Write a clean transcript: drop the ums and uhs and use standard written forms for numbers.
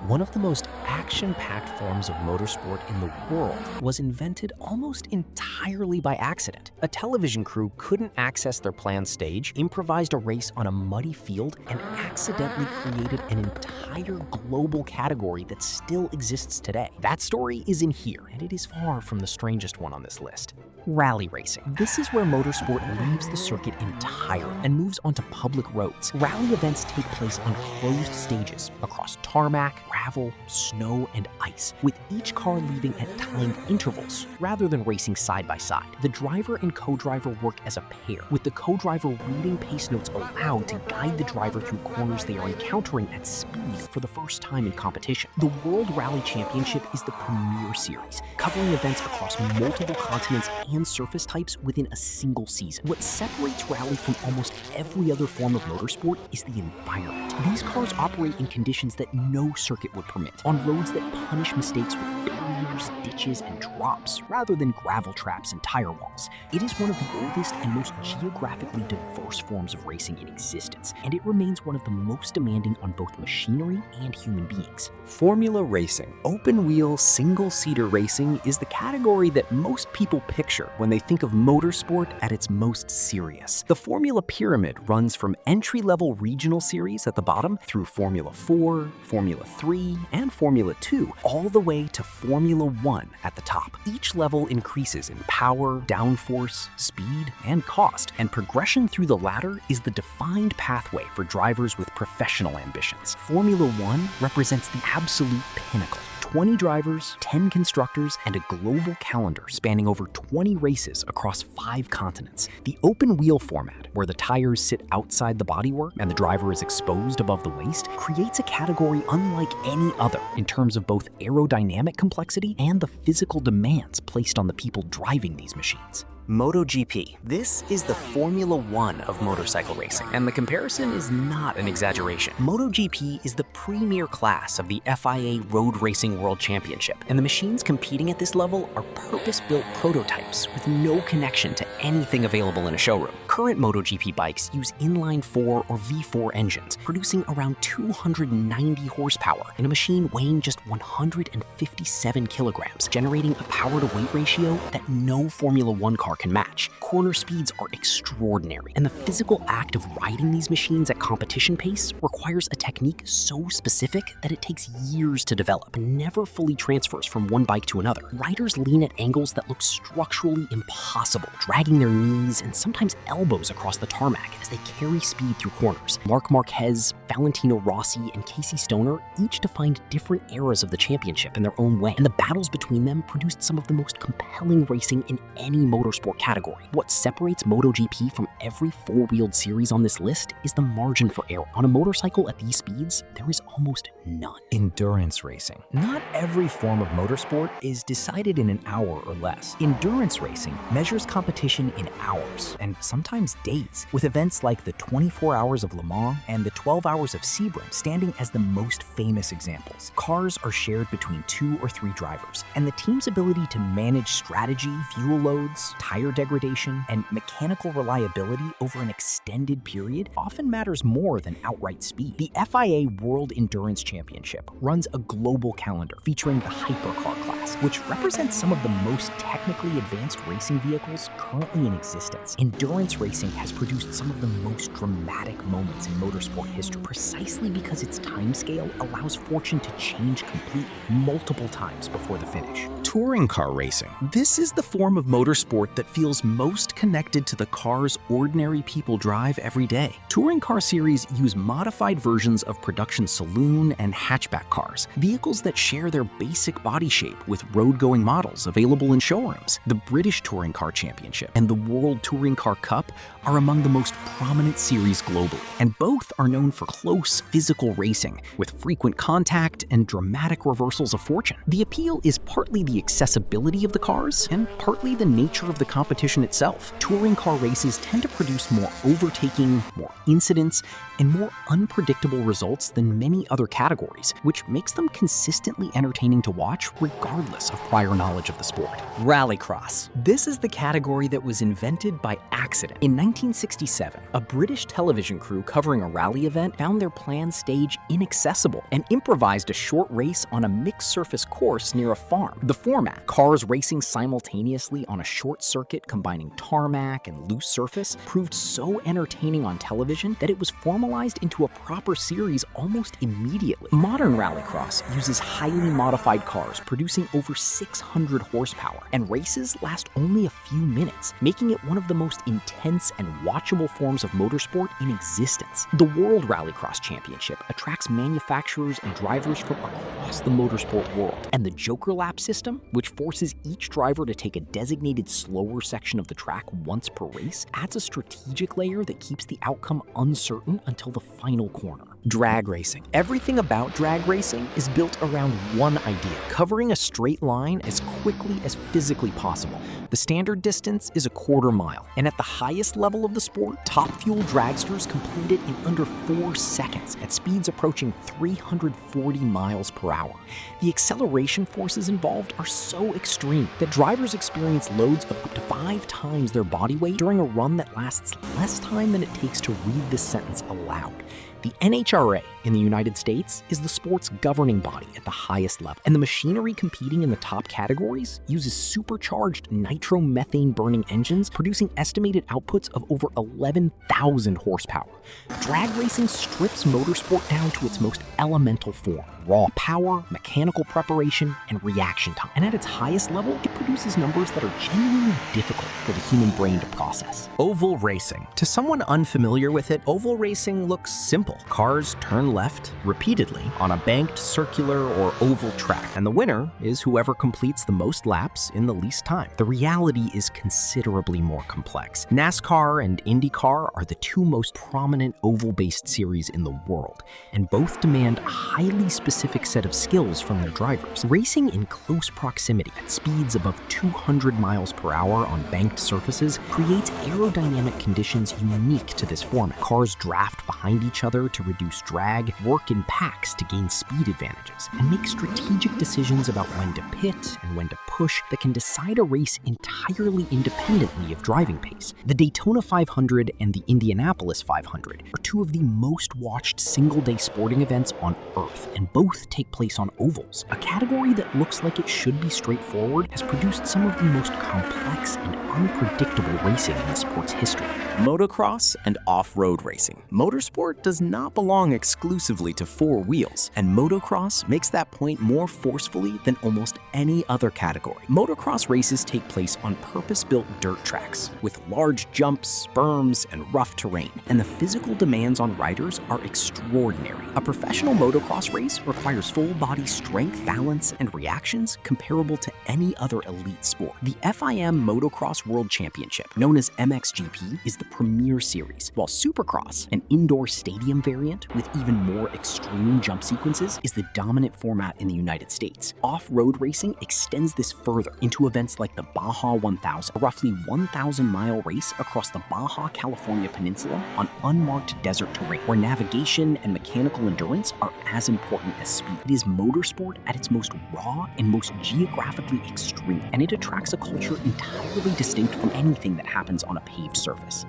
One of the most action-packed forms of motorsport in the world was invented almost entirely by accident. A television crew couldn't access their planned stage, improvised a race on a muddy field, and accidentally created an entire global category that still exists today. That story is in here, and it is far from the strangest one on this list. Rally racing. This is where motorsport leaves the circuit entirely and moves onto public roads. Rally events take place on closed stages across tarmac, gravel, snow, and ice, with each car leaving at timed intervals rather than racing side by side. The driver and co-driver work as a pair, with the co-driver reading pace notes aloud to guide the driver through corners they are encountering at speed for the first time in competition. The World Rally Championship is the premier series, covering events across multiple continents and surface types within a single season. What separates rally from almost every other form of motorsport is the environment. These cars operate in conditions that no circuit would permit, on roads that punish mistakes with barriers, ditches, and drops, rather than gravel traps and tire walls. It is one of the oldest and most geographically diverse forms of racing in existence, and it remains one of the most demanding on both machinery and human beings. Formula racing, open-wheel, single-seater racing, is the category that most people picture when they think of motorsport at its most serious. The Formula Pyramid runs from entry-level regional series at the bottom through Formula 4, Formula 3, and Formula 2, all the way to Formula 1 at the top. Each level increases in power, downforce, speed, and cost, and progression through the ladder is the defined pathway for drivers with professional ambitions. Formula 1 represents the absolute pinnacle. 20 drivers, 10 constructors, and a global calendar spanning over 20 races across 5 continents. The open-wheel format, where the tires sit outside the bodywork and the driver is exposed above the waist, creates a category unlike any other in terms of both aerodynamic complexity and the physical demands placed on the people driving these machines. MotoGP. This is the Formula 1 of motorcycle racing, and the comparison is not an exaggeration. MotoGP is the premier class of the FIA Road Racing World Championship, and the machines competing at this level are purpose-built prototypes with no connection to anything available in a showroom. Current MotoGP bikes use inline-4 or V4 engines, producing around 290 horsepower in a machine weighing just 157 kilograms, generating a power-to-weight ratio that no Formula 1 car can match. Corner speeds are extraordinary, and the physical act of riding these machines at competition pace requires a technique so specific that it takes years to develop and never fully transfers from one bike to another. Riders lean at angles that look structurally impossible, dragging their knees and sometimes elbows across the tarmac as they carry speed through corners. Marc Marquez, Valentino Rossi, and Casey Stoner each defined different eras of the championship in their own way, and the battles between them produced some of the most compelling racing in any motorsport category. What separates MotoGP from every four-wheeled series on this list is the margin for error. On a motorcycle at these speeds, there is almost none. Endurance racing. Not every form of motorsport is decided in an hour or less. Endurance racing measures competition in hours, and sometimes days, with events like the 24 Hours of Le Mans and the 12 Hours of Sebring standing as the most famous examples. Cars are shared between 2 or 3 drivers, and the team's ability to manage strategy, fuel loads, tire degradation, and mechanical reliability over an extended period often matters more than outright speed. The FIA World Endurance Championship runs a global calendar featuring the hypercar class, which represents some of the most technically advanced racing vehicles currently in existence. Endurance racing has produced some of the most dramatic moments in motorsport history, precisely because its timescale allows fortune to change completely multiple times before the finish. Touring car racing. This is the form of motorsport that feels most connected to the cars ordinary people drive every day. Touring car series use modified versions of production saloon and hatchback cars, vehicles that share their basic body shape with road-going models available in showrooms. The British Touring Car Championship and the World Touring Car Cup are among the most prominent series globally, and both are known for close physical racing with frequent contact and dramatic reversals of fortune. The appeal is partly the accessibility of the cars and partly the nature of the competition itself. Touring car races tend to produce more overtaking, more incidents, and more unpredictable results than many other categories, which makes them consistently entertaining to watch regardless of prior knowledge of the sport. Rallycross. This is the category that was invented by accident In 1967, a British television crew covering a rally event found their planned stage inaccessible and improvised a short race on a mixed-surface course near a farm. The format, cars racing simultaneously on a short circuit combining tarmac and loose surface, proved so entertaining on television that it was formalized into a proper series almost immediately. Modern Rallycross uses highly modified cars producing over 600 horsepower, and races last only a few minutes, making it one of the most intense and watchable forms of motorsport in existence. The World Rallycross Championship attracts manufacturers and drivers from across the motorsport world, and the Joker Lap system, which forces each driver to take a designated slower section of the track once per race, adds a strategic layer that keeps the outcome uncertain until the final corner. Drag racing. Everything about drag racing is built around one idea: covering a straight line as quickly as physically possible. The standard distance is a quarter mile, and at the highest level of the sport, top fuel dragsters complete it in under 4 seconds at speeds approaching 340 miles per hour. The acceleration forces involved are so extreme that drivers experience loads of up to 5 times their body weight during a run that lasts less time than it takes to read this sentence aloud. The NHRA in the United States is the sport's governing body at the highest level, and the machinery competing in the top categories uses supercharged nitromethane-burning engines producing estimated outputs of over 11,000 horsepower. Drag racing strips motorsport down to its most elemental form: raw power, mechanical preparation, and reaction time. And at its highest level, it produces numbers that are genuinely difficult for the human brain to process. Oval racing. To someone unfamiliar with it, oval racing looks simple. Cars turn left repeatedly on a banked circular or oval track, and the winner is whoever completes the most laps in the least time. The reality is considerably more complex. NASCAR and IndyCar are the 2 most prominent oval-based series in the world, and both demand a highly specific set of skills from their drivers. Racing in close proximity at speeds above 200 miles per hour on banked surfaces creates aerodynamic conditions unique to this format. Cars draft behind each other to reduce drag, work in packs to gain speed advantages, and make strategic decisions about when to pit and when to push that can decide a race entirely independently of driving pace. The Daytona 500 and the Indianapolis 500 are 2 of the most watched single-day sporting events on Earth, and both take place on ovals. A category that looks like it should be straightforward has produced some of the most complex and unpredictable racing in the sport's history. Motocross and Off-Road Racing. Motorsport does not belong exclusively to 4 wheels, and motocross makes that point more forcefully than almost any other category. Motocross races take place on purpose-built dirt tracks with large jumps, berms, and rough terrain, and the physical demands on riders are extraordinary. A professional motocross race requires full-body strength, balance, and reactions comparable to any other elite sport. The FIM Motocross World Championship, known as MXGP, is the premier series, while Supercross, an indoor stadium variant with even more extreme jump sequences, is the dominant format in the United States. Off-road racing extends this further into events like the Baja 1000, a roughly 1,000-mile race across the Baja California Peninsula on unmarked desert terrain, where navigation and mechanical endurance are as important as speed. It is motorsport at its most raw and most geographically extreme, and it attracts a culture entirely distinct from anything that happens on a paved surface.